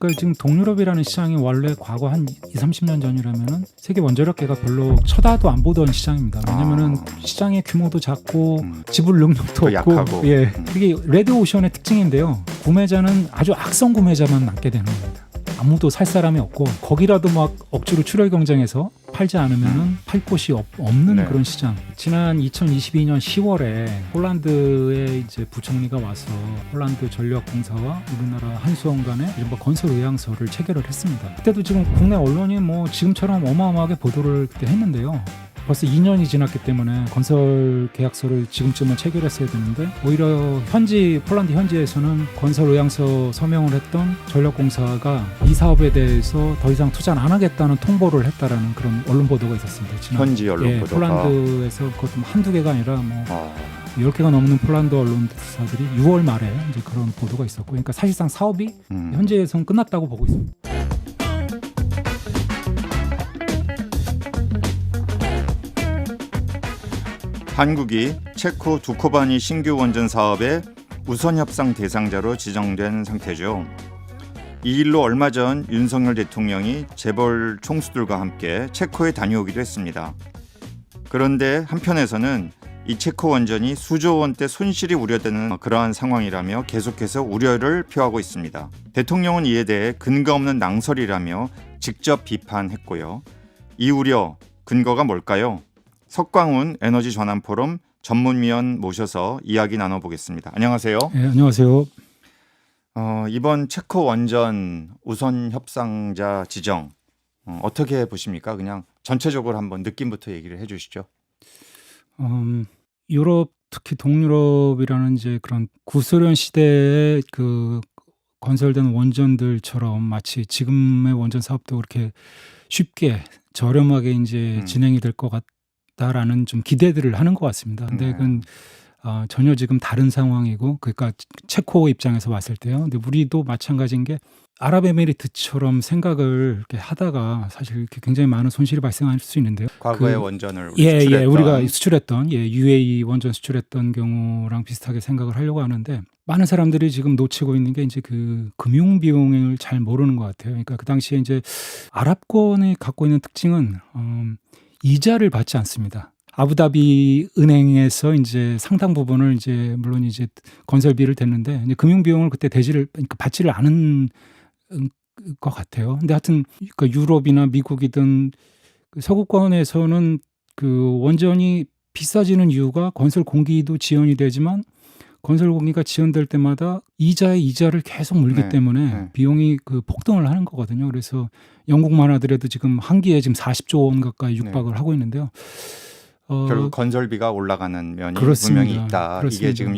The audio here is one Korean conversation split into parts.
그러니까 지금 동유럽이라는 시장이 원래 과거 한 30년 전이라면은 세계 원자력계가 별로 쳐다도 안 보던 시장입니다. 왜냐면은 시장의 규모도 작고 지불 능력도 없고, 약하고. 예, 이게 레드 오션의 특징인데요. 구매자는 아주 악성 구매자만 남게 되는 겁니다. 아무도 살 사람이 없고 거기라도 막 억지로 출혈 경쟁해서 팔지 않으면은 팔 곳이 없는 네. 그런 시장. 지난 2022년 10월에 폴란드의 이제 부총리가 와서 폴란드 전력공사와 우리나라 한수원 간에 이른바 건설 의향서를 체결을 했습니다. 그때도 지금 국내 언론이 뭐 지금처럼 어마어마하게 보도를 그때 했는데요. 벌써 2년이 지났기 때문에 건설 계약서를 지금쯤은 체결했어야 되는데 오히려 폴란드 현지에서는 건설 의향서 서명을 했던 전력공사가 이 사업에 대해서 더 이상 투자 안 하겠다는 통보를 했다라는 그런 언론 보도가 있었습니다. 지난, 현지 언론 보도가. 폴란드에서 그것도 한두 개가 아니라 뭐 10개가 넘는 폴란드 언론사들이 6월 말에 이제 그런 보도가 있었고, 그러니까 사실상 사업이 현지에서는 끝났다고 보고 있습니다. 한국이 체코 두코바니 신규 원전 사업의 우선 협상 대상자로 지정된 상태죠. 이 일로 얼마 전 윤석열 대통령이 재벌 총수들과 함께 체코에 다녀오기도 했습니다. 그런데 한편에서는 이 체코 원전이 수조 원대 손실이 우려되는 그러한 상황이라며 계속해서 우려를 표하고 있습니다. 대통령은 이에 대해 근거 없는 낭설이라며 직접 비판했고요. 이 우려, 근거가 뭘까요? 석광훈 에너지 전환 포럼 전문위원 모셔서 이야기 나눠보겠습니다. 안녕하세요. 네, 안녕하세요. 이번 체코 원전 우선 협상자 지정 어떻게 보십니까? 그냥 전체적으로 한번 느낌부터 얘기를 해주시죠. 유럽, 특히 동유럽이라는 이제 그런 구소련 시대에 그 건설된 원전들처럼 마치 지금의 원전 사업도 그렇게 쉽게 저렴하게 이제 진행이 될 것 같다라는 좀 기대들을 하는 것 같습니다. 근데 그건 전혀 지금 다른 상황이고, 그러니까 체코 입장에서 봤을 때요. 근데 우리도 마찬가지인 게 아랍에미리트처럼 생각을 이렇게 하다가 사실 이렇게 굉장히 많은 손실이 발생할 수 있는데요. 과거의 원전을 수출했던, 우리가 수출했던 UAE 원전 수출했던 경우랑 비슷하게 생각을 하려고 하는데, 많은 사람들이 지금 놓치고 있는 게 이제 그 금융 비용을 잘 모르는 것 같아요. 그러니까 그 당시에 이제 아랍권이 갖고 있는 특징은 이자를 받지 않습니다. 아부다비 은행에서 이제 상당 부분을 이제 물론 이제 건설비를 댔는데 이제 금융 비용을 그때 그러니까 받지를 않은 것 같아요. 근데 하여튼 그러니까 유럽이나 미국이든 그 서구권에서는 그 원전이 비싸지는 이유가 건설 공기도 지연이 되지만 건설 공기가 지연될 때마다 이자를 계속 물기 때문에 비용이 그 폭등을 하는 거거든요. 그래서 영국만 하더라도 지금 한 기에 지금 40조 원 가까이 육박을 하고 있는데요. 결국 건설비가 올라가는 면이 그렇습니다. 분명히 있다. 그렇습니다. 이게 지금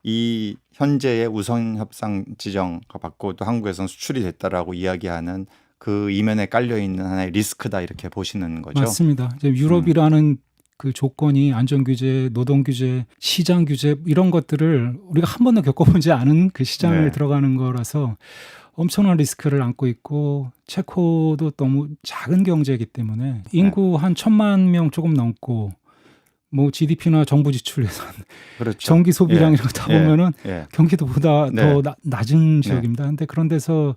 이 현재의 우선 협상 지정 받고 또 한국에서는 수출이 됐다라고 이야기하는 그 이면에 깔려 있는 하나의 리스크다 이렇게 보시는 거죠. 맞습니다. 이제 유럽이라는 그 조건이 안전 규제, 노동 규제, 시장 규제 이런 것들을 우리가 한 번도 겪어보지 않은 그 시장을 들어가는 거라서 엄청난 리스크를 안고 있고, 체코도 너무 작은 경제이기 때문에 인구 한 1,000만 명 조금 넘고 뭐 GDP나 정부 지출에선 그렇죠. 전기 소비량 이런 거 다 보면은 경기도보다 더 낮은 지역입니다. 근데 그런 데서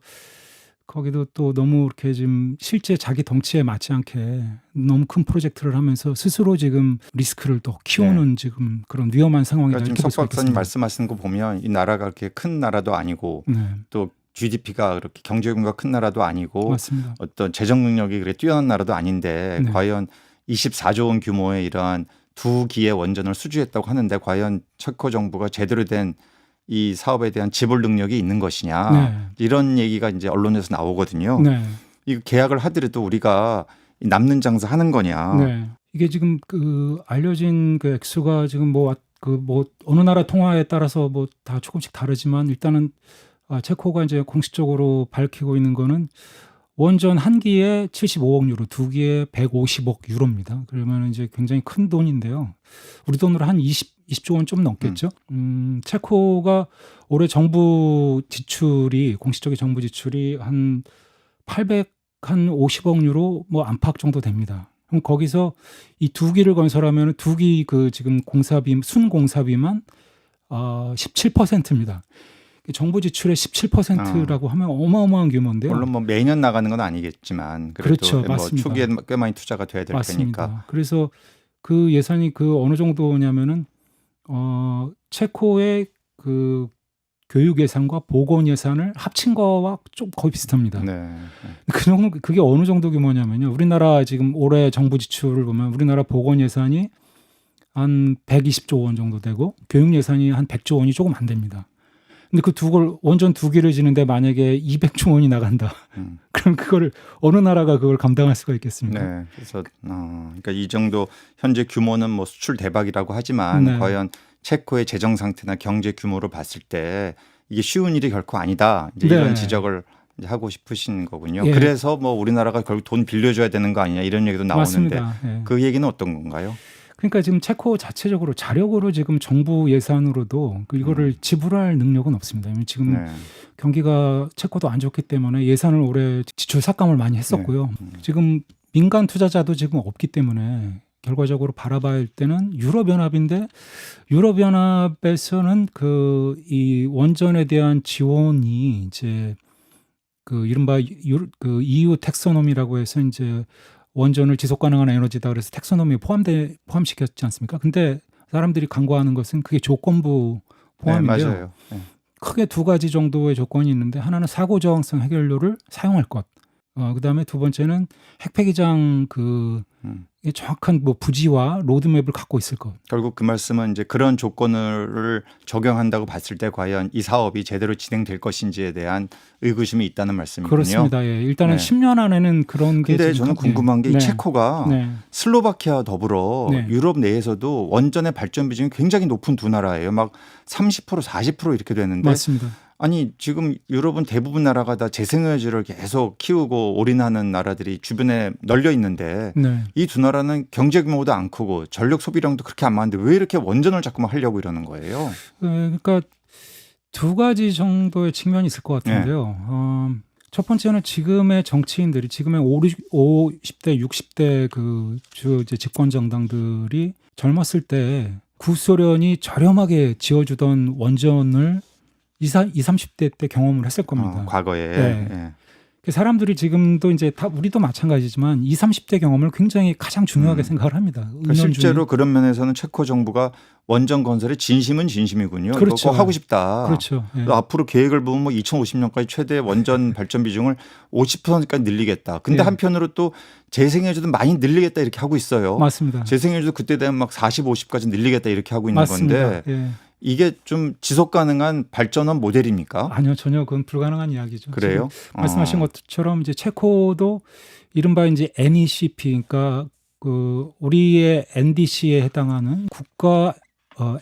거기도 또 너무 이렇게 지금 실제 자기 덩치에 맞지 않게 너무 큰 프로젝트를 하면서 스스로 지금 리스크를 또 키우는 지금 그런 위험한 상황이다. 그러니까 지금 석 박사님 말씀하시는 거 보면 이 나라가 그렇게 큰 나라도 아니고 또 GDP가 그렇게 경제 규모가 큰 나라도 아니고 맞습니다. 어떤 재정 능력이 그렇게 뛰어난 나라도 아닌데 과연 24조 원 규모의 이러한 두 기의 원전을 수주했다고 하는데 과연 체코 정부가 제대로 된 이 사업에 대한 지불 능력이 있는 것이냐 이런 얘기가 이제 언론에서 나오거든요. 이 계약을 하더라도 우리가 남는 장사 하는 거냐. 이게 지금 그 알려진 그 액수가 지금 뭐 어느 나라 통화에 따라서 뭐 다 조금씩 다르지만 일단은 체코가 이제 공식적으로 밝히고 있는 거는 원전 한 기에 75억 유로, 두 기에 150억 유로입니다. 그러면 이제 굉장히 큰 돈인데요. 우리 돈으로 한 20조 원 좀 넘겠죠. 체코가 올해 정부 지출이, 공식적인 정부 지출이 한 50억 유로 뭐 안팎 정도 됩니다. 그럼 거기서 이 두 기를 건설하면 두 기 그 지금 순 공사비만 17%입니다. 정부 지출의 17%라고 하면 어마어마한 규모인데요. 물론 뭐 매년 나가는 건 아니겠지만 그래도 그렇죠, 뭐 맞습니다. 초기에 꽤 많이 투자가 돼야 될 맞습니다. 테니까. 그래서 그 예산이 그 어느 정도냐면은 체코의 그 교육 예산과 보건 예산을 합친 거와 좀 거의 비슷합니다. 네. 그 정도 그게 어느 정도 규모냐면요. 우리나라 지금 올해 정부 지출을 보면 우리나라 보건 예산이 한 120조 원 정도 되고 교육 예산이 한 100조 원이 조금 안 됩니다. 근데 그 두 걸 원전 두 개를 지는데 만약에 200조 원이 나간다. 그럼 그거를 어느 나라가 그걸 감당할 수가 있겠습니까? 네. 그래서 그러니까 이 정도 현재 규모는 뭐 수출 대박이라고 하지만 네. 과연 체코의 재정 상태나 경제 규모로 봤을 때 이게 쉬운 일이 결코 아니다. 이제 네. 이런 지적을 이제 하고 싶으신 거군요. 예. 그래서 뭐 우리나라가 결국 돈 빌려줘야 되는 거 아니냐 이런 얘기도 나오는데 맞습니다. 예. 그 얘기는 어떤 건가요? 그러니까 지금 체코 자체적으로 자력으로 지금 정부 예산으로도 이거를 지불할 능력은 없습니다. 지금 네. 경기가 체코도 안 좋기 때문에 예산을 올해 지출 삭감을 많이 했었고요. 지금 민간 투자자도 지금 없기 때문에 결과적으로 바라봐야 할 때는 유럽연합인데 유럽연합에서는 그 이 원전에 대한 지원이 이제 그 이른바 그 EU 텍소노미라고 해서 이제 원전을 지속 가능한 에너지다 그래서 텍소노미에 포함시켰지 않습니까? 근데 사람들이 간과하는 것은 그게 조건부 포함인데요. 네, 맞아요. 네. 크게 두 가지 정도의 조건이 있는데 하나는 사고 저항성 해결료를 사용할 것. 그다음에 두 번째는 핵폐기장 그 정확한 뭐 부지와 로드맵을 갖고 있을 것. 결국 그 말씀은 이제 그런 조건을 적용한다고 봤을 때 과연 이 사업이 제대로 진행될 것인지에 대한 의구심이 있다는 말씀이군요. 그렇습니다. 예. 일단은 네. 10년 안에는 그런 게 근데 지금 저는 궁금한 게 이 네. 체코가 네. 슬로바키아 더불어 네. 유럽 내에서도 원전의 발전 비중이 굉장히 높은 두 나라예요. 막 30% 40% 이렇게 되는데 맞습니다. 아니 지금 유럽은 대부분 나라가 다 재생에너지를 계속 키우고 올인하는 나라들이 주변에 널려 있는데 네. 이 두 나라는 경제 규모도 안 크고 전력 소비량도 그렇게 안 많은데 왜 이렇게 원전을 자꾸만 하려고 이러는 거예요? 그러니까 두 가지 정도의 측면이 있을 것 같은데요. 첫 번째는 지금의 정치인들이 지금의 50대, 60대 그 주 집권 정당들이 젊었을 때 구소련이 저렴하게 지어주던 원전을 20, 30대 때 경험을 했을 겁니다. 과거에. 네. 예. 그 사람들이 지금도 이제 다 우리도 마찬가지지만 20, 30대 경험을 굉장히 가장 중요하게 생각을 합니다. 그러니까 실제로 그런 면에서는 체코 정부가 원전 건설의 진심은 진심이군요. 그렇죠. 이거 꼭 하고 싶다. 그렇죠. 예. 앞으로 계획을 보면 뭐 2050년까지 최대 원전 발전 비중을 50%까지 늘리겠다. 근데 예. 한편으로 또 재생에너지도 많이 늘리겠다 이렇게 하고 있어요. 맞습니다. 재생에너지도 그때 되면 막 40, 50까지 늘리겠다 이렇게 하고 있는 맞습니다. 건데 예. 이게 좀 지속 가능한 발전원 모델입니까? 아니요, 전혀 그건 불가능한 이야기죠. 그래요? 지금 말씀하신 것처럼 이제 체코도 이른바 이제 NECP, 그러니까 그 우리의 NDC에 해당하는 국가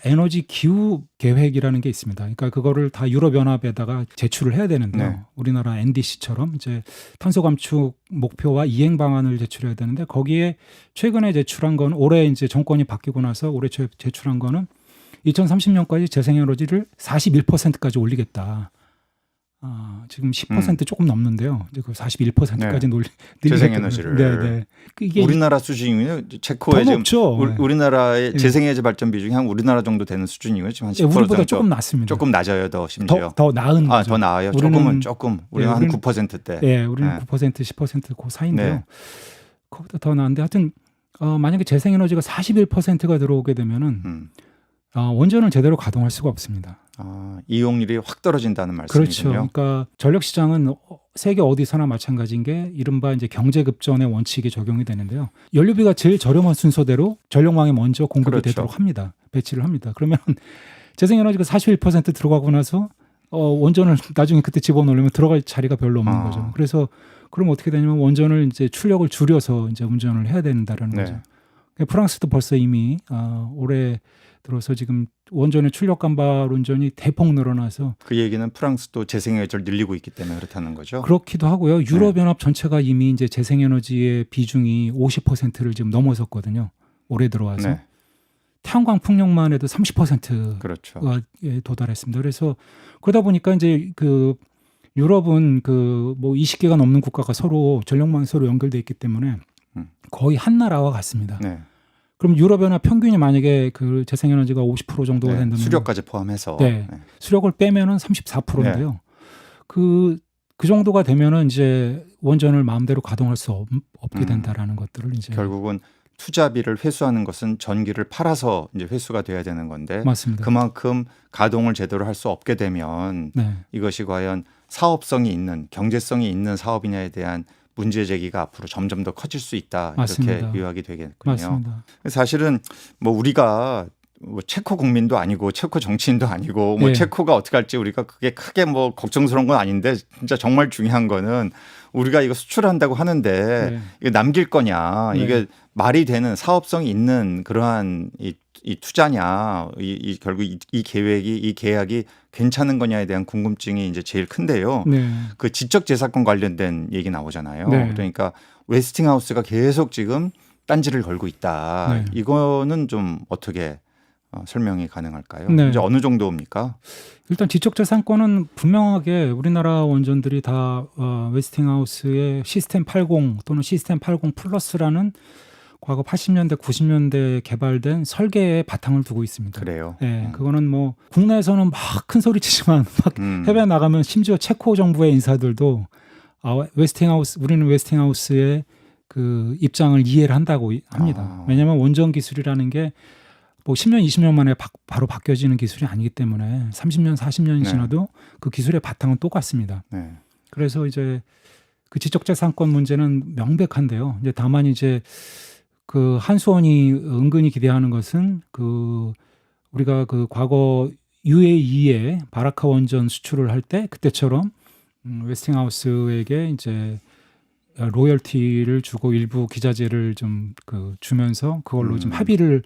에너지 기후 계획이라는 게 있습니다. 그러니까 그거를 다 유럽연합에다가 제출을 해야 되는데요. 네. 우리나라 NDC처럼 이제 탄소 감축 목표와 이행 방안을 제출해야 되는데 거기에 최근에 제출한 건 올해 이제 정권이 바뀌고 나서 올해 제출한 거는 2030년까지 재생에너지를 41%까지 올리겠다. 지금 10% 조금 넘는데요. 이제 그 41%까지 늘리겠다. 재생에너지를. 네. 이게 우리나라 수준이군요. 체코의 더 지금 높죠. 우리나라의 예. 재생에너지 발전 비중이 한 우리나라 정도 되는 수준이고요. 지금 한 10% 우리보다 정도. 조금 낮습니다. 조금 낮아요, 더 심지어. 더 나은 거죠. 더 나아요. 우리는 조금. 우리는 한 9%대. 예, 우리는 네. 9%, 10% 그 사이인데요. 네. 그거보다 더 나은데 하여튼 만약에 재생에너지가 41%가 들어오게 되면은 원전을 제대로 가동할 수가 없습니다. 이용률이 확 떨어진다는 그렇죠. 말씀이군요. 그러니까 전력 시장은 세계 어디서나 마찬가지인 게 이른바 이제 경제급전의 원칙이 적용이 되는데요. 연료비가 제일 저렴한 순서대로 전력망에 먼저 공급이 그렇죠. 되도록 합니다. 배치를 합니다. 그러면 재생에너지가 41% 들어가고 나서 원전을 나중에 그때 집어넣으려면 들어갈 자리가 별로 없는 거죠. 그래서 그럼 어떻게 되냐면 원전을 이제 출력을 줄여서 이제 운전을 해야 된다라는 네. 거죠. 프랑스도 벌써 이미 올해 들어서 지금 원전의 출력 간발 운전이 대폭 늘어나서 그 얘기는 프랑스도 재생에너지를 늘리고 있기 때문에 그렇다는 거죠. 그렇기도 하고요. 유럽연합 전체가 이미 이제 재생에너지의 비중이 50%를 지금 넘어섰거든요. 올해 들어와서. 네. 태양광 풍력만 해도 30%가 그렇죠. 도달했습니다. 그래서 그러다 보니까 이제 그 유럽은 그 뭐 20개가 넘는 국가가 서로 전력망이 서로 연결돼 있기 때문에 거의 한 나라와 같습니다. 네. 그럼 유럽연합 평균이 만약에 그 재생에너지가 50% 정도가 네, 된다면 수력까지 포함해서 네. 네. 수력을 빼면은 34%인데요. 그 정도가 되면은 이제 원전을 마음대로 가동할 수 없게 된다라는 것들을 이제 결국은 투자비를 회수하는 것은 전기를 팔아서 이제 회수가 돼야 되는 건데 맞습니다. 그만큼 가동을 제대로 할 수 없게 되면 네. 이것이 과연 사업성이 있는 경제성이 있는 사업이냐에 대한 문제 제기가 앞으로 점점 더 커질 수 있다. 맞습니다. 이렇게 요약이 되겠군요. 맞습니다. 사실은 뭐 우리가 뭐 체코 국민도 아니고 체코 정치인도 아니고 뭐 예. 체코가 어떻게 할지 우리가 그게 크게 뭐 걱정스러운 건 아닌데 진짜 정말 중요한 거는 우리가 이거 수출한다고 하는데 네. 이거 남길 거냐 네. 이게 말이 되는 사업성이 있는 그러한 이 투자냐 결국 이 계획이 이 계약이 괜찮은 거냐에 대한 궁금증이 이제 제일 큰데요. 네. 그 지적재산권 관련된 얘기 나오잖아요. 네. 그러니까 웨스팅하우스가 계속 지금 딴지를 걸고 있다. 네. 이거는 좀 어떻게 설명이 가능할까요? 네. 이제 어느 정도입니까? 일단 지적재산권은 분명하게 우리나라 원전들이 다 웨스팅하우스의 시스템 80 또는 시스템 80 플러스라는 과거 80년대 90년대 개발된 설계에 바탕을 두고 있습니다. 그래요. 네, 그거는 뭐 국내에서는 막 큰 소리 치지만 막 해외 나가면 심지어 체코 정부의 인사들도 웨스팅하우스 우리는 웨스팅하우스의 그 입장을 이해를 한다고 합니다. 왜냐하면 원전 기술이라는 게 뭐 10년, 20년 만에 바로 바뀌어지는 기술이 아니기 때문에 30년, 40년이 네. 지나도 그 기술의 바탕은 똑같습니다. 네. 그래서 이제 그 지적재산권 문제는 명백한데요. 이제 다만 이제 그 한수원이 은근히 기대하는 것은 그 우리가 그 과거 UAE에 바라카 원전 수출을 할 때 그때처럼 웨스팅하우스에게 이제 로열티를 주고 일부 기자재를 좀 그 주면서 그걸로 좀 합의를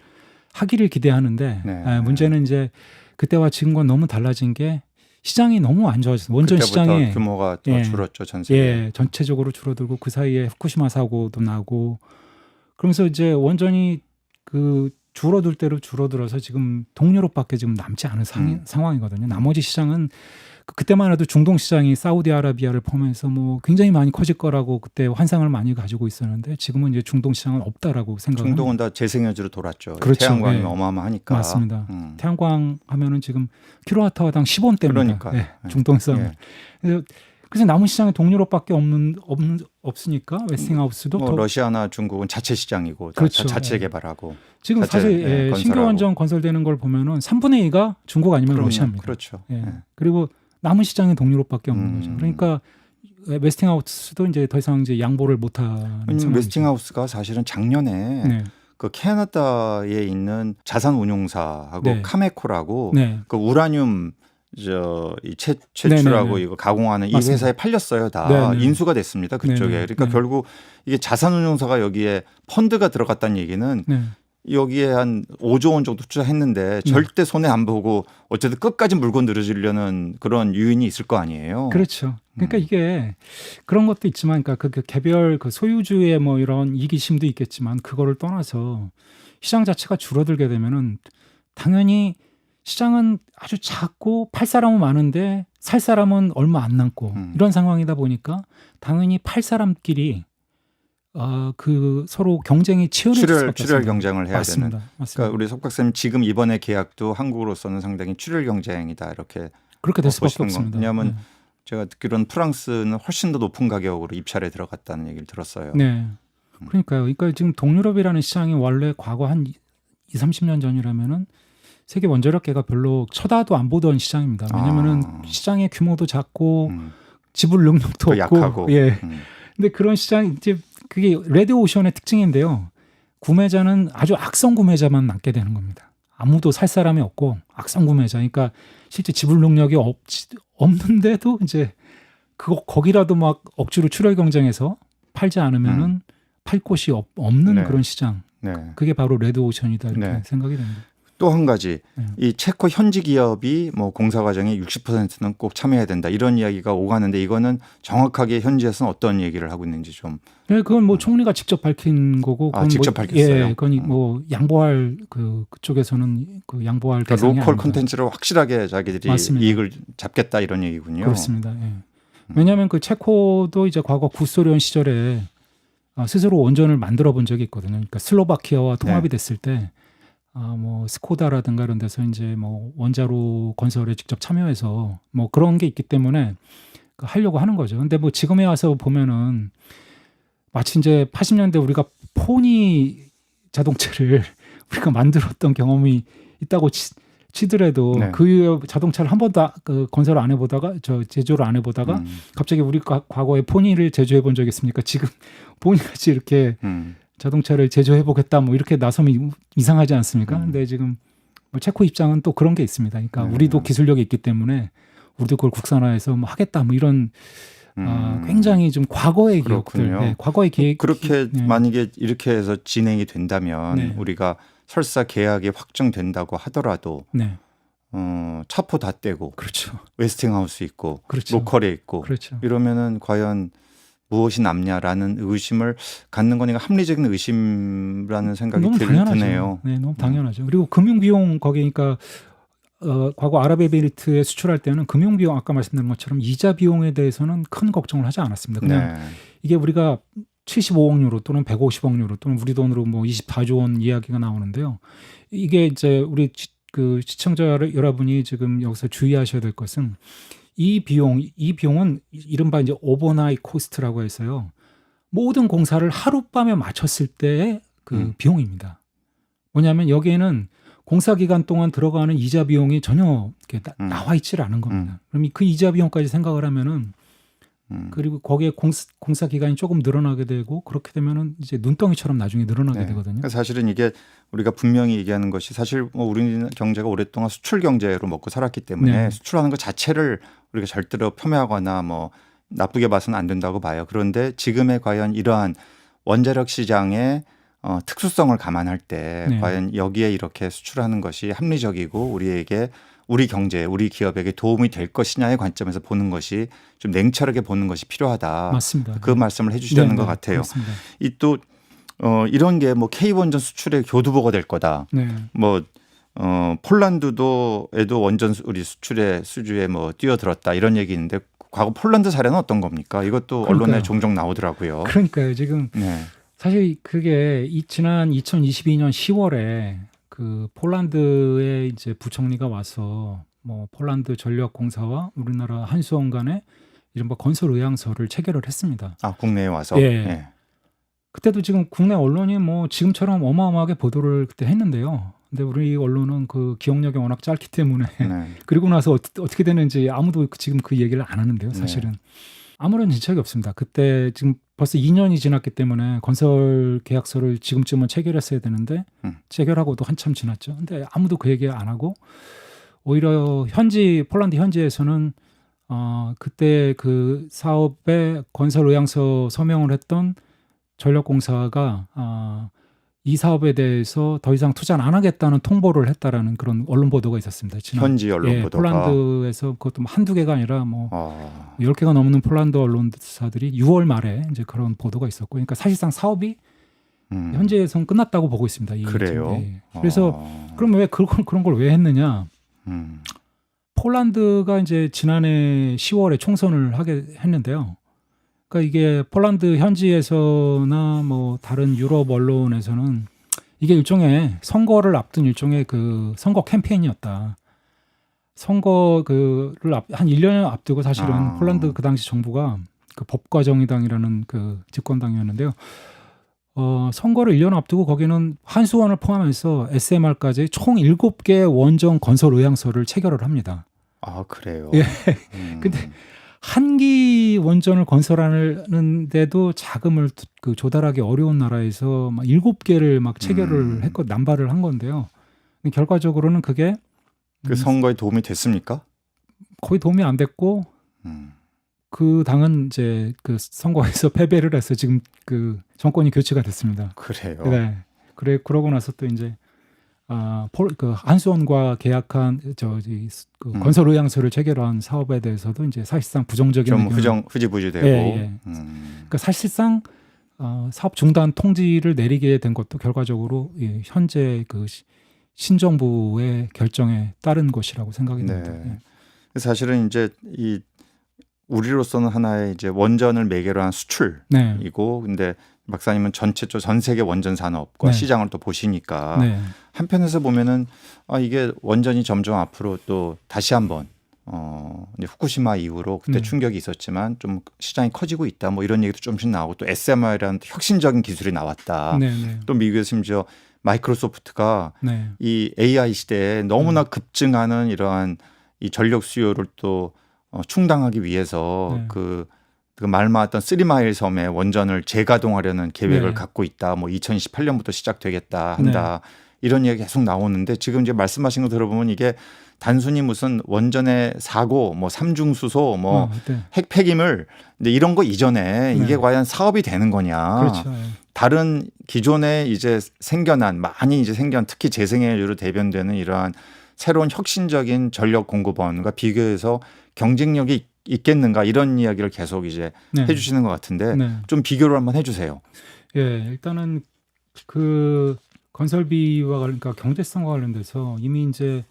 하기를 기대하는데 네. 문제는 이제 그때와 지금과 너무 달라진 게 시장이 너무 안 좋아졌어요. 원전 그때부터 시장이 규모가 더 예. 줄었죠, 전 세계. 예, 전체적으로 줄어들고 그 사이에 후쿠시마 사고도 나고 그러면서 이제 원전이 그 줄어들 대로 줄어들어서 지금 동유럽밖에 지금 남지 않은 상황이거든요. 나머지 시장은 그때만 해도 중동 시장이 사우디아라비아를 포함해서 뭐 굉장히 많이 커질 거라고 그때 환상을 많이 가지고 있었는데 지금은 이제 중동 시장은 없다라고 생각합니다. 중동은 다 재생에너지로 돌았죠. 그렇죠. 태양광이 예. 어마어마하니까. 맞습니다. 태양광 하면은 지금 킬로와트당 10원대입니다. 그러니까. 예, 중동에서. 예. 그래서 남은 시장이 동유럽밖에 없으니까 웨스팅하우스도 뭐 더 러시아나 중국은 자체 시장이고 그렇죠. 자체 예. 개발하고 지금 자체, 사실 예, 건설하고. 신규 원전 건설되는 걸 보면은 3분의 2가 중국 아니면 그럼요. 러시아입니다. 그렇죠. 예. 예. 그리고 남은 시장이 동유럽밖에 없는 거죠. 그러니까 웨스팅하우스도 이제 더 이상 이제 양보를 못하는 상황이죠. 웨스팅하우스가 사실은 작년에 네. 그 캐나다에 있는 자산 운용사하고 네. 카메코라고 네. 그 우라늄 채출하고 네네네. 이거 가공하는 이 맞습니다. 회사에 팔렸어요. 다 네네. 인수가 됐습니다. 그쪽에. 네네. 그러니까 네. 결국 이게 자산 운용사가 여기에 펀드가 들어갔다는 얘기는 네. 여기에 한 5조 원 정도 투자했는데 절대 손해 안 보고 어쨌든 끝까지 물고 늘어지려는 그런 유인이 있을 거 아니에요. 그렇죠. 그러니까 이게 그런 것도 있지만, 그러니까 그 개별 그 소유주의 뭐 이런 이기심도 있겠지만 그거를 떠나서 시장 자체가 줄어들게 되면은 당연히 시장은 아주 작고 팔 사람은 많은데 살 사람은 얼마 안 남고 이런 상황이다 보니까 당연히 팔 사람끼리 그 서로 경쟁이 치열해질 수밖에 없습니다. 출혈 경쟁을 해야 맞습니다. 되는. 맞습니다. 그러니까 우리 석 박사님 지금 이번에 계약도 한국으로서는 상당히 출혈 경쟁이다 이렇게 그렇게 될 수밖에 보시는 거. 없습니다. 왜냐하면 제가 듣기로는 프랑스는 훨씬 더 높은 가격으로 입찰에 들어갔다는 얘기를 들었어요. 네. 그러니까요. 그러니까 지금 동유럽이라는 시장이 원래 과거 한 20-30년 전이라면은 세계 원자력계가 별로 쳐다도 안 보던 시장입니다. 왜냐면은 시장의 규모도 작고 지불 능력도 없고 약하고. 예. 근데 그런 시장 이제 그게 레드 오션의 특징인데요. 구매자는 아주 악성 구매자만 남게 되는 겁니다. 아무도 살 사람이 없고 악성 구매자. 그러니까 실제 지불 능력이 없는데도 이제 거기라도 막 억지로 출혈 경쟁해서 팔지 않으면은 팔 곳이 없는 네. 그런 시장. 네. 그게 바로 레드 오션이다 이렇게 네. 생각이 됩니다. 또 한 가지 네. 이 체코 현지 기업이 뭐 공사 과정에 60%는 꼭 참여해야 된다 이런 이야기가 오가는데 이거는 정확하게 현지에서는 어떤 얘기를 하고 있는지 좀. 네, 그건 뭐 총리가 직접 밝힌 거고. 그건 직접 뭐, 밝혔어요? 예, 그건 뭐 양보할 그쪽에서는 그 양보할 그러니까 대상이 로컬 아닙니다. 콘텐츠로 확실하게 자기들이 맞습니다. 이익을 잡겠다 이런 얘기군요. 그렇습니다. 예. 왜냐하면 그 체코도 이제 과거 구소련 시절에 스스로 원전을 만들어 본 적이 있거든요. 그러니까 슬로바키아와 통합이 됐을 때 뭐 스코다라든가 이런 데서 이제 뭐 원자로 건설에 직접 참여해서 뭐 그런 게 있기 때문에 하려고 하는 거죠. 근데 뭐 지금에 와서 보면은 마치 이제 80년대 우리가 포니 자동차를 우리가 만들었던 경험이 있다고 치더라도 네. 그 자동차를 한 번도 건설 안 해보다가 제조를 안 해보다가 갑자기 우리가 과거에 포니를 제조해 본 적 있습니까? 지금 포니같이 이렇게 자동차를 제조해 보겠다 뭐 이렇게 나서면 이상하지 않습니까? 근데 지금 뭐 체코 입장은 또 그런 게 있습니다. 그러니까 우리도 기술력이 있기 때문에 우리도 그걸 국산화해서 뭐 하겠다 뭐 이런 굉장히 좀 과거의 기억들, 네, 과거의 계획 그렇게 만약에 이렇게 해서 진행이 된다면 네. 우리가 설사 계약이 확정된다고 하더라도 네, 차포 다 떼고 그렇죠, 웨스팅하우스 있고 그렇죠, 로컬에 있고 그렇죠. 이러면은 과연 무엇이 남냐라는 의심을 갖는 거니까 합리적인 의심이라는 생각이 너무 당연하죠. 드네요. 네, 너무 당연하죠. 그리고 금융 비용 거기니까 과거 아랍에미리트에 수출할 때는 금융 비용 아까 말씀드린 것처럼 이자 비용에 대해서는 큰 걱정을 하지 않았습니다. 그냥 이게 우리가 75억 유로 또는 150억 유로 또는 우리 돈으로 뭐 24조 원 이야기가 나오는데요. 이게 이제 우리 그 시청자 여러분이 지금 여기서 주의하셔야 될 것은 이 비용은 이른바 이제 오버나잇 코스트라고 해서요. 모든 공사를 하룻밤에 마쳤을 때의 그 비용입니다. 뭐냐면 여기에는 공사 기간 동안 들어가는 이자 비용이 전혀 이렇게 나와 있질 않은 겁니다. 그럼 그 이자 비용까지 생각을 하면은 그리고 거기에 공사 기간이 조금 늘어나게 되고 그렇게 되면은 이제 눈덩이처럼 나중에 늘어나게 되거든요. 사실은 이게 우리가 분명히 얘기하는 것이 사실 뭐 우리 경제가 오랫동안 수출 경제로 먹고 살았기 때문에 수출하는 것 자체를 우리가 절대로 폄훼하거나 뭐 나쁘게 봐서는 안 된다고 봐요. 그런데 지금의 과연 이러한 원자력 시장의 특수성을 감안할 때 과연 여기에 이렇게 수출하는 것이 합리적이고 우리에게 우리 경제, 우리 기업에게 도움이 될 것이냐의 관점에서 보는 것이 좀 냉철하게 보는 것이 필요하다. 맞습니다. 그 말씀을 해주시려는 것 같아요. 맞습니다. 이 또 이런 게 뭐 K 원전 수출의 교두보가 될 거다. 뭐 폴란드도에도 원전 우리 수출의 수주에 뭐 뛰어들었다 이런 얘기 있는데 과거 폴란드 사례는 어떤 겁니까? 이것도 언론에 종종 나오더라고요. 그러니까요. 지금 사실 그게 지난 2022년 10월에 그 폴란드의 이제 부총리가 와서 뭐 폴란드 전력공사와 우리나라 한수원 간에 이른바 건설 의향서를 체결을 했습니다. 국내에 와서? 예. 그때도 지금 국내 언론이 뭐 지금처럼 어마어마하게 보도를 그때 했는데요. 근데 우리 언론은 그 기억력이 워낙 짧기 때문에 그리고 나서 어떻게 되는지 아무도 지금 그 얘기를 안 하는데요. 사실은 아무런 진척이 없습니다. 그때 지금 벌써 2년이 지났기 때문에 건설 계약서를 지금쯤은 체결했어야 되는데 체결하고도 한참 지났죠. 근데 아무도 그 얘기 안 하고 오히려 폴란드 현지에서는 그때 그 사업에 건설 의향서 서명을 했던 전력공사가 이 사업에 대해서 더 이상 투자를 안 하겠다는 통보를 했다라는 그런 언론 보도가 있었습니다. 현지 언론 보도가. 폴란드에서 그것도 한두 개가 아니라 뭐 10개가 넘는 폴란드 언론사들이 6월 말에 이제 그런 보도가 있었고, 그러니까 사실상 사업이 현재에서는 끝났다고 보고 있습니다. 그래요. 그래서 그럼 왜 그런 걸 왜 했느냐? 폴란드가 이제 지난해 10월에 총선을 하게 했는데요. 그러니까 이게 폴란드 현지에서나 뭐 다른 유럽 언론에서는 이게 일종의 선거를 앞둔 일종의 그 선거 캠페인이었다. 선거를 한 1년 앞두고 사실은 폴란드 그 당시 정부가 그 법과정의당이라는 그 집권당이었는데요. 선거를 1년 앞두고 거기는 한수원을 포함해서 SMR까지 총 7개 원전 건설 의향서를 체결을 합니다. 그래요? 예. 근데 한기 원전을 건설하는데도 자금을 그 조달하기 어려운 나라에서 막 7개를 막 체결을 했고 남발을 한 건데요. 근데 결과적으로는 그게 그 선거에 도움이 됐습니까? 거의 도움이 안 됐고 그 당은 이제 그 선거에서 패배를 해서 지금 그 정권이 교체가 됐습니다. 그래요. 네. 그러고 나서 또 이제 그 한수원과 계약한 그 건설 의향서를 체결한 사업에 대해서도 이제 사실상 부정적인 좀 흐지부지되고. 그러니까 사실상 사업 중단 통지를 내리게 된 것도 결과적으로 현재 그 신정부의 결정에 따른 것이라고 생각이 듭니다. 사실은 이제 우리로서는 하나의 이제 원전을 매개로 한 수출이고, 근데 박사님은 전 세계 원전 산업과 네. 시장을 또 보시니까 네. 한편에서 보면은 이게 원전이 점점 앞으로 또 다시 한번 이제 후쿠시마 이후로 그때 충격이 있었지만 좀 시장이 커지고 있다 뭐 이런 얘기도 좀씩 나오고 또 SMR이라는 혁신적인 기술이 나왔다. 네. 네. 또 미국에서 심지어 마이크로소프트가 네. 이 AI 시대에 너무나 급증하는 이러한 이 전력 수요를 또 충당하기 위해서 네. 그 말 많았던 3마일 섬에 원전을 재가동하려는 계획을 네. 갖고 있다. 뭐 2028년부터 시작되겠다 한다. 이런 얘기 계속 나오는데 지금 이제 말씀하신 거 들어보면 이게 단순히 무슨 원전의 사고, 뭐 삼중수소, 뭐 네. 핵폐기물 이런 거 이전에 네. 이게 과연 사업이 되는 거냐? 그렇죠. 예. 다른 기존에 이제 많이 이제 생겨난 특히 재생에너지로 대변되는 이러한 새로운 혁신적인 전력 공급원과 비교해서 경쟁력이 있겠는가 이런 이야기를 계속 이제 네. 해주시는 것 같은데 네. 좀 비교를 한번 해주세요. 예, 일단은 그 건설비와 그러니까 경제성과 관련돼서 이미 이제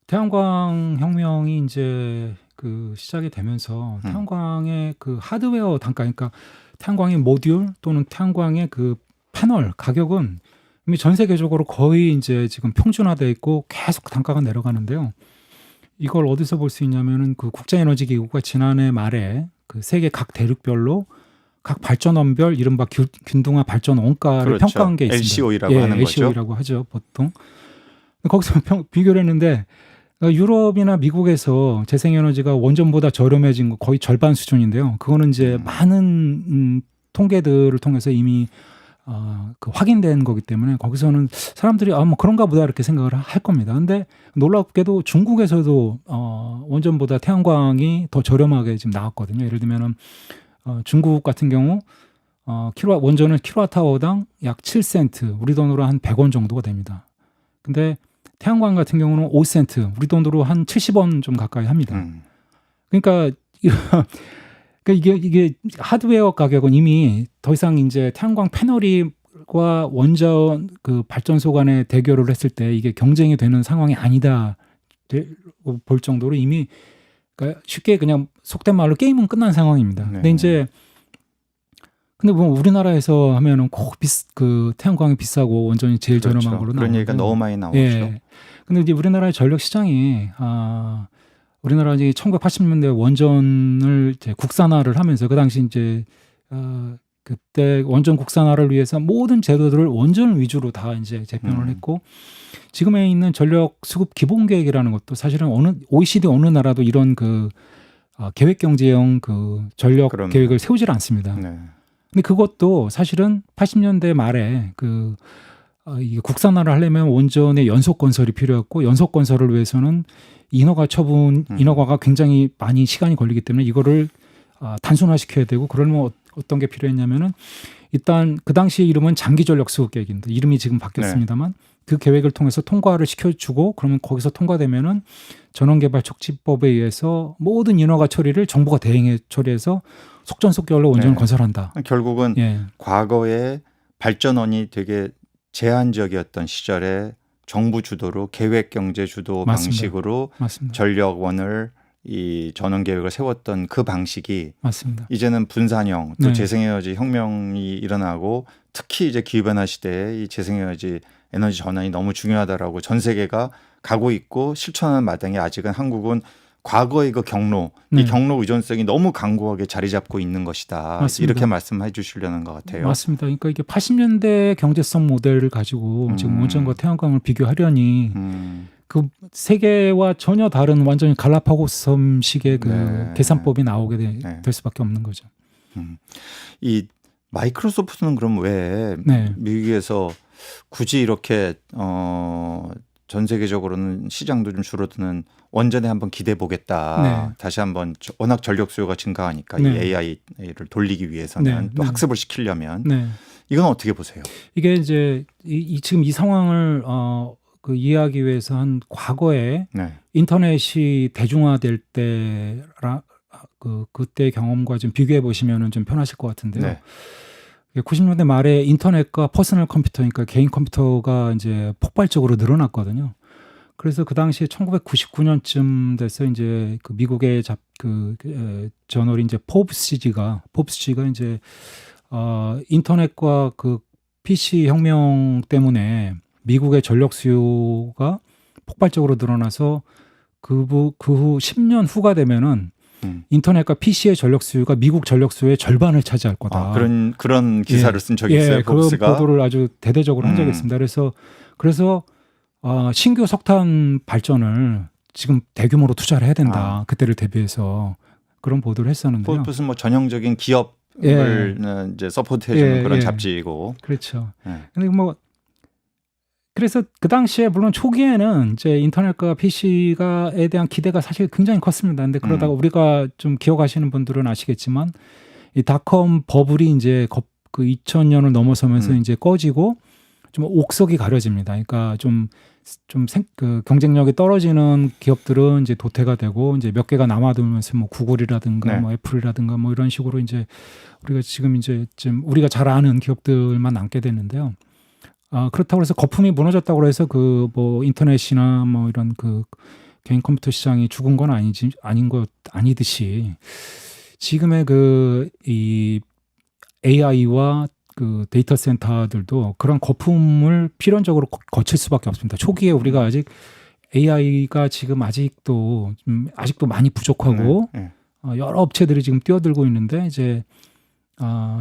태양광 혁명이 이제 그 시작이 되면서 태양광의 그 하드웨어 단가, 그러니까 태양광의 모듈 또는 태양광의 그 패널 가격은 이미 전 세계적으로 거의 이제 지금 평준화돼 있고 계속 단가가 내려가는데요. 이걸 어디서 볼 수 있냐면은 그 국제에너지기구가 지난해 말에 그 세계 각 대륙별로 각 발전원별 이른바 균등화 발전 원가를 그렇죠. 평가한 게 있습니다. LCOE라고 예, 하는 거죠. LCOE라고 하죠, 보통. 거기서 비교를 했는데 유럽이나 미국에서 재생에너지가 원전보다 저렴해진 거 거의 절반 수준인데요. 그거는 이제 많은 통계들을 통해서 이미 그 확인된 거기 때문에 거기서는 사람들이 뭐 그런가 보다 이렇게 생각을 할 겁니다. 근데 놀랍게도 중국에서도 원전보다 태양광이 더 저렴하게 지금 나왔거든요. 예를 들면은 중국 같은 경우 원전은 킬로와트아워당 약 7센트, 우리 돈으로 한 100원 정도가 됩니다. 근데 태양광 같은 경우는 5센트, 우리 돈으로 한 70원 좀 가까이 합니다. 그러니까 이게 하드웨어 가격은 이미 더 이상 이제 태양광 패널과 원전 그 발전소 간의 대결을 했을 때 이게 경쟁이 되는 상황이 아니다 볼 정도로 이미 그러니까 쉽게 그냥 속된 말로 게임은 끝난 상황입니다. 네. 근데 뭐 우리나라에서 하면은 꼭 그 태양광이 비싸고 원전이 제일 그렇죠. 저렴한 걸로 그런 얘기가 나오는데. 너무 많이 나오죠. 예. 근데 이제 우리나라의 전력 시장이 우리나라 이제 1980년대 원전을 이제 국산화를 하면서 그 당시 이제 그때 원전 국산화를 위해서 모든 제도들을 원전 위주로 다 이제 재편을 했고 지금에 있는 전력 수급 기본 계획이라는 것도 사실은 OECD 어느 나라도 이런 그 계획 경제형 그 전력 그럼요. 계획을 세우질 않습니다. 네. 근데 그것도 사실은 80년대 말에 이게 국산화를 하려면 원전의 연속 건설이 필요했고 연속 건설을 위해서는 인허가가 굉장히 많이 시간이 걸리기 때문에 이거를 단순화시켜야 되고 그러면 어떤 게 필요했냐면은 일단 그 당시 이름은 장기 전력 수급 계획입니다. 이름이 지금 바뀌었습니다만 그 계획을 통해서 통과를 시켜주고 그러면 거기서 통과되면은 전원개발촉진법에 의해서 모든 인허가 처리를 정부가 대행해 처리해서 속전속결로 원전을 건설한다. 결국은 과거에 발전원이 되게 제한적이었던 시절에 정부 주도로 계획 경제 주도 맞습니다. 방식으로 맞습니다. 전력원을 이 전원 계획을 세웠던 그 방식이 맞습니다. 이제는 분산형 또 네. 재생에너지 혁명이 일어나고 특히 이제 기후변화 시대에 이 재생에너지 에너지 전환이 너무 중요하다라고 전 세계가 가고 있고 실천하는 마당에 아직은 한국은 과거의 그 경로, 이 경로 의존성이 너무 강고하게 자리 잡고 있는 것이다. 맞습니다. 이렇게 말씀해 주시려는 것 같아요. 맞습니다. 그러니까 이게 80년대 경제성 모델을 가지고 지금 원전과 태양광을 비교하려니 그 세계와 전혀 다른 완전히 갈라파고스 섬식의 그 계산법이 나오게 될 수밖에 없는 거죠. 이 마이크로소프트는 그럼 왜 미국에서 굳이 이렇게 전 세계적으로는 시장도 좀 줄어드는 원전에 한번 기대해 보겠다. 다시 한번 워낙 전력 수요가 증가하니까 이 AI를 돌리기 위해서는 또 학습을 시키려면 이건 어떻게 보세요? 이게 이제 지금 이 상황을 그 이해하기 위해서 한 과거에 인터넷이 대중화될 때라 그때 경험과 좀 비교해 보시면은 좀 편하실 것 같은데요. 90년대 말에 인터넷과 퍼스널 컴퓨터, 그러니까 개인 컴퓨터가 이제 폭발적으로 늘어났거든요. 그래서 그 당시에 1999년쯤 돼서 이제 그 미국의 저널이 이제 포브스지가 이제 인터넷과 그 PC 혁명 때문에 미국의 전력 수요가 폭발적으로 늘어나서 그 후 10년 후가 되면은 인터넷과 PC의 전력 수요가 미국 전력 수요의 절반을 차지할 거다. 그런 기사를 쓴 적이 있어요. 그런 포브스가. 보도를 아주 대대적으로 한 적이 있습니다. 그래서 신규 석탄 발전을 지금 대규모로 투자를 해야 된다. 그때를 대비해서 그런 보도를 했었는데요. 포브스는 뭐 전형적인 기업을 이제 서포트해주는 그런 잡지이고. 그렇죠. 근데 뭐 그래서 그 당시에 물론 초기에는 이제 인터넷과 PC가에 대한 기대가 사실 굉장히 컸습니다. 근데 그러다가 우리가 좀 기억하시는 분들은 아시겠지만 이 닷컴 버블이 이제 그 2000년을 넘어서면서 이제 꺼지고 좀 옥석이 가려집니다. 그러니까 그 경쟁력이 떨어지는 기업들은 이제 도태가 되고 이제 몇 개가 남아들면서 뭐 구글이라든가 뭐 애플이라든가 뭐 이런 식으로 이제 우리가 지금 이제 좀 우리가 잘 아는 기업들만 남게 되는데요. 그렇다고 해서 거품이 무너졌다고 해서 그 뭐 인터넷이나 뭐 이런 그 개인 컴퓨터 시장이 죽은 건 아니듯이 지금의 이 AI와 그 데이터 센터들도 그런 거품을 필연적으로 거칠 수밖에 없습니다. 초기에 우리가 아직 AI가 지금 아직도 많이 부족하고 여러 업체들이 지금 뛰어들고 있는데 이제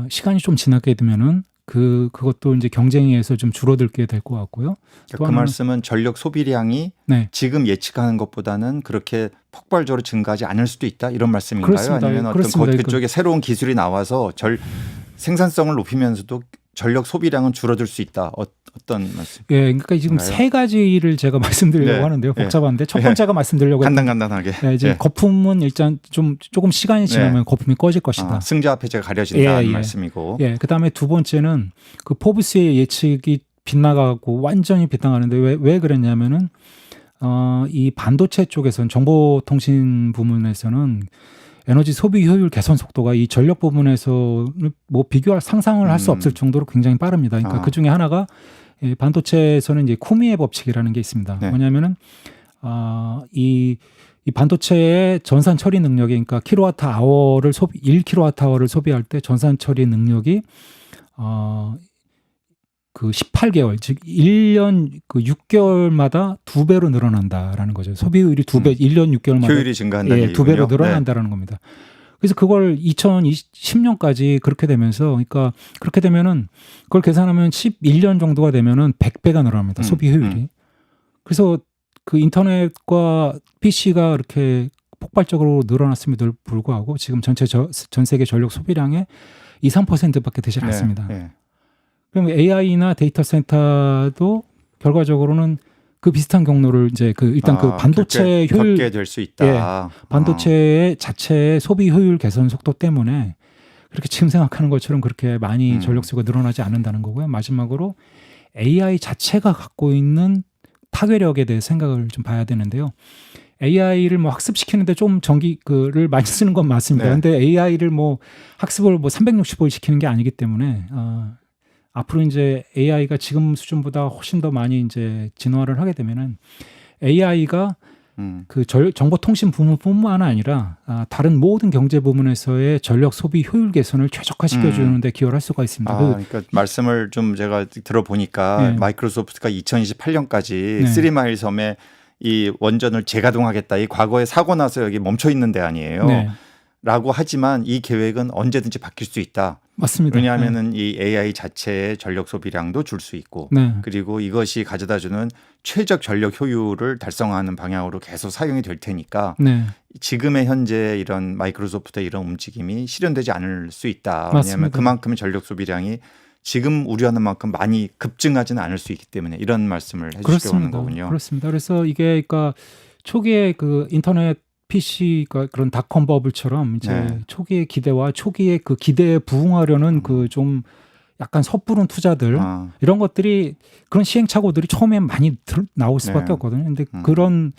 시간이 좀 지나게 되면은 그것도 이제 경쟁에 의해서 좀 줄어들게 될 것 같고요. 그 말씀은 전력 소비량이 지금 예측하는 것보다는 그렇게 폭발적으로 증가하지 않을 수도 있다 이런 말씀인가요? 그렇습니다. 아니면 그쪽에 새로운 기술이 나와서 생산성을 높이면서도 전력 소비량은 줄어들 수 있다. 어떤 말씀? 그러니까 지금 세 가지를 제가 말씀드리려고 하는데요. 복잡한데 첫 번째가 말씀드리려고 간단하게. 이제 거품은 일단 조금 시간이 지나면 거품이 꺼질 것이다. 승자와 패자가 가려진다는 말씀이고. 그다음에 두 번째는 그 포브스의 예측이 빗나가고 완전히 빗나가는데 왜 그랬냐면은 이 반도체 쪽에서는 정보통신 부문에서는 에너지 소비 효율 개선 속도가 이 전력 부분에서 뭐 상상을 할 수 없을 정도로 굉장히 빠릅니다. 그러니까 그 중에 하나가 반도체에서는 이제 쿠미의 법칙이라는 게 있습니다. 뭐냐면은 이 반도체의 전산 처리 능력이 그러니까 1kWh를 소비할 때 전산 처리 능력이 그 18개월 즉 1년 그 6개월마다 2배로 늘어난다라는 거죠. 소비율이 2배 1년 6개월마다 효율이 증가한다는 2배로 늘어난다라는 겁니다. 그래서 그걸 2010년까지 그렇게 되면서 그러니까 그렇게 되면은 그걸 계산하면 11년 정도가 되면은 100배가 늘어납니다. 소비 효율이. 그래서 그 인터넷과 PC가 이렇게 폭발적으로 늘어났음에도 불구하고 지금 전 세계 전력 소비량의 2-3%밖에 되지 않습니다. 그럼 AI나 데이터 센터도 결과적으로는 그 비슷한 경로를 이제 일단 그 반도체 효율 겪게 될 수 있다. 반도체 자체의 소비 효율 개선 속도 때문에 그렇게 지금 생각하는 것처럼 그렇게 많이 전력 수요가 늘어나지 않는다는 거고요. 마지막으로 AI 자체가 갖고 있는 파괴력에 대해 생각을 좀 봐야 되는데요. AI를 뭐 학습시키는데 좀 전기를 많이 쓰는 건 맞습니다. 근데 AI를 뭐 학습을 뭐 365일 시키는 게 아니기 때문에 앞으로 이제 AI가 지금 수준보다 훨씬 더 많이 이제 진화를 하게 되면은 AI가 그 정보통신 부문뿐만 아니라 다른 모든 경제 부문에서의 전력 소비 효율 개선을 최적화시켜 주는 데 기여를 할 수가 있습니다. 그러니까 말씀을 좀 제가 들어보니까 마이크로소프트가 2028년까지 3마일 섬에 이 원전을 재가동하겠다. 이 과거에 사고 나서 여기 멈춰 있는 데 아니에요. 라고 하지만 이 계획은 언제든지 바뀔 수 있다. 맞습니다. 왜냐하면은 이 AI 자체의 전력 소비량도 줄 수 있고 그리고 이것이 가져다주는 최적 전력 효율을 달성하는 방향으로 계속 사용이 될 테니까 지금의 현재 이런 마이크로소프트의 이런 움직임이 실현되지 않을 수 있다. 왜냐하면 그만큼의 전력 소비량이 지금 우려하는 만큼 많이 급증하지는 않을 수 있기 때문에 이런 말씀을 해주시려고 하는 거군요. 그렇습니다. 그래서 이게 그러니까 초기에 그 인터넷 PC가 그런 닷컴 버블처럼 이제 초기의 기대와 초기의 그 기대에 부응하려는 그 좀 약간 섭부른 투자들 이런 것들이 그런 시행착오들이 처음에 많이 나올 수밖에 없거든요. 근데 그런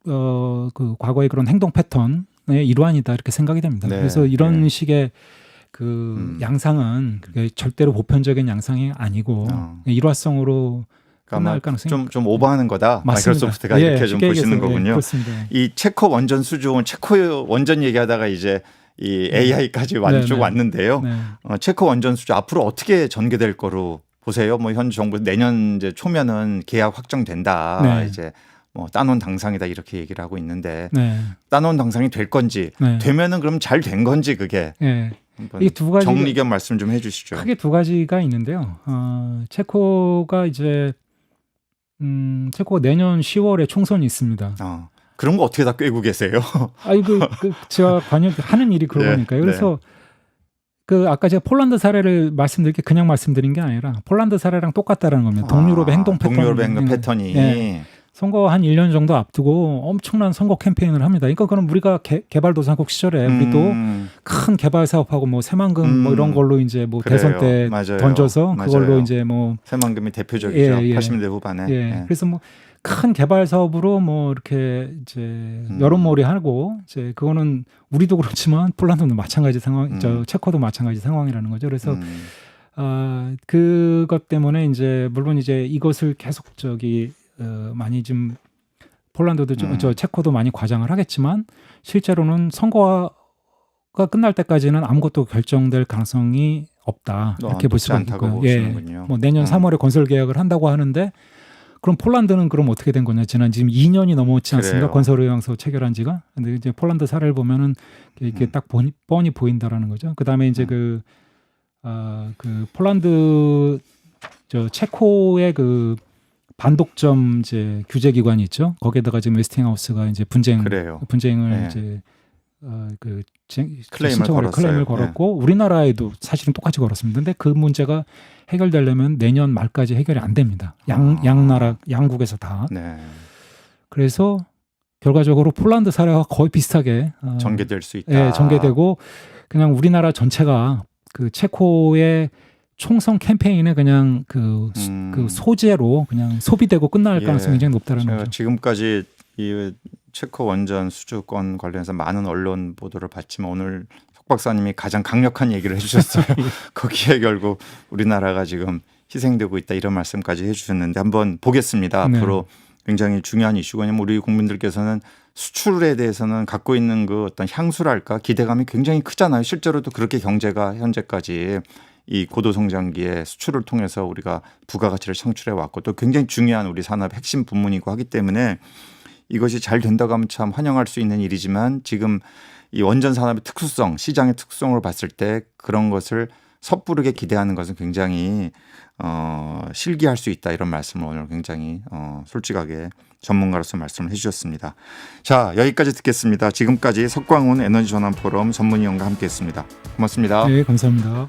그 과거의 그런 행동 패턴의 일환이다 이렇게 생각이 됩니다. 그래서 이런 식의 그 양상은 그게 절대로 보편적인 양상이 아니고 일화성으로 좀 오버하는 거다. 맞습니다. 마이크로소프트가 이렇게 좀 보시는 거군요. 그렇습니다. 이 체코 원전 수종, 체코 원전 얘기하다가 이제 이 AI까지 완주고 왔는데요. 네. 체코 원전 수주 앞으로 어떻게 전개될 거로 보세요? 뭐 현 정부 내년 이제 초면은 계약 확정된다. 네. 이제 뭐 따놓은 당상이다 이렇게 얘기를 하고 있는데 네. 따놓은 당상이 될 건지 네. 되면은 그럼 잘 된 건지 그게 네. 한번 이 두 가지 정리 겸 말씀 좀 해주시죠. 크게 두 가지가 있는데요. 체코가 이제 체코가 내년 10월에 총선이 있습니다. 그런 거 어떻게 다 꿰고 계세요? 제가 관여하는 일이 그런 네, 거니까요. 그래서 아까 제가 폴란드 사례를 말씀드릴 게 그냥 말씀드린 게 아니라 폴란드 사례랑 똑같다라는 겁니다. 동유럽의 행동 패턴. 동유럽의 행동 패턴이. 네. 선거 한 1년 정도 앞두고 엄청난 선거 캠페인을 합니다. 그러니까 그럼 우리가 개발도상국 시절에 우리도 큰 개발 사업하고 뭐 새만금 뭐 이런 걸로 이제 뭐 그래요. 대선 때 맞아요. 그걸로 맞아요. 이제 뭐 새만금이 대표적이죠. 80년대 후반에. 그래서 뭐 큰 개발 사업으로 뭐 이렇게 이제 여론몰이 하고 이제 그거는 우리도 그렇지만 폴란드도 마찬가지 상황, 체코도 마찬가지 상황이라는 거죠. 그래서 그것 때문에 이제 물론 이제 이것을 계속 많이 좀 폴란드도 체코도 많이 과장을 하겠지만 실제로는 선거가 끝날 때까지는 아무것도 결정될 가능성이 없다 이렇게 볼 수가 있고요. 뭐 내년 3월에 건설 계약을 한다고 하는데 그럼 폴란드는 그럼 어떻게 된 거냐? 지금 2년이 넘었지 않습니까? 건설 의향서 체결한 지가. 근데 이제 폴란드 사례를 보면은 이렇게 딱 뻔히 보인다라는 거죠. 그다음에 이제 그 폴란드 체코의 그 반독점 이제 규제 기관이 있죠. 거기에다가 지금 웨스팅하우스가 이제 분쟁을 이제 클레임을 걸었고 우리나라에도 사실은 똑같이 걸었습니다. 근데 그 문제가 해결되려면 내년 말까지 해결이 안 됩니다. 양국에서 다. 네. 그래서 결과적으로 폴란드 사례와 거의 비슷하게 전개될 수 있다. 네, 전개되고 그냥 우리나라 전체가 그 체코의 총선 캠페인에 그냥 그 소재로 그냥 소비되고 끝날 가능성이 굉장히 높다는 거죠. 지금까지 이 체코 원전 수주권 관련해서 많은 언론 보도를 봤지만 오늘 석 박사님이 가장 강력한 얘기를 해주셨어요. 거기에 결국 우리나라가 지금 희생되고 있다 이런 말씀까지 해주셨는데 한번 보겠습니다. 앞으로 굉장히 중요한 이슈가 뭐냐면 우리 국민들께서는 수출에 대해서는 갖고 있는 그 어떤 향수랄까 기대감이 굉장히 크잖아요. 실제로도 그렇게 경제가 현재까지 이 고도성장기에 수출을 통해서 우리가 부가가치를 창출해 왔고 또 굉장히 중요한 우리 산업의 핵심 부문이고 하기 때문에 이것이 잘 된다고 하면 참 환영할 수 있는 일이지만 지금 이 원전 산업의 특수성, 시장의 특수성을 봤을 때 그런 것을 섣부르게 기대하는 것은 굉장히 실기할 수 있다 이런 말씀을 오늘 굉장히 솔직하게 전문가로서 말씀을 해주셨습니다. 자, 여기까지 듣겠습니다. 지금까지 석광훈 에너지전환 포럼 전문위원과 함께했습니다. 고맙습니다. 네, 감사합니다.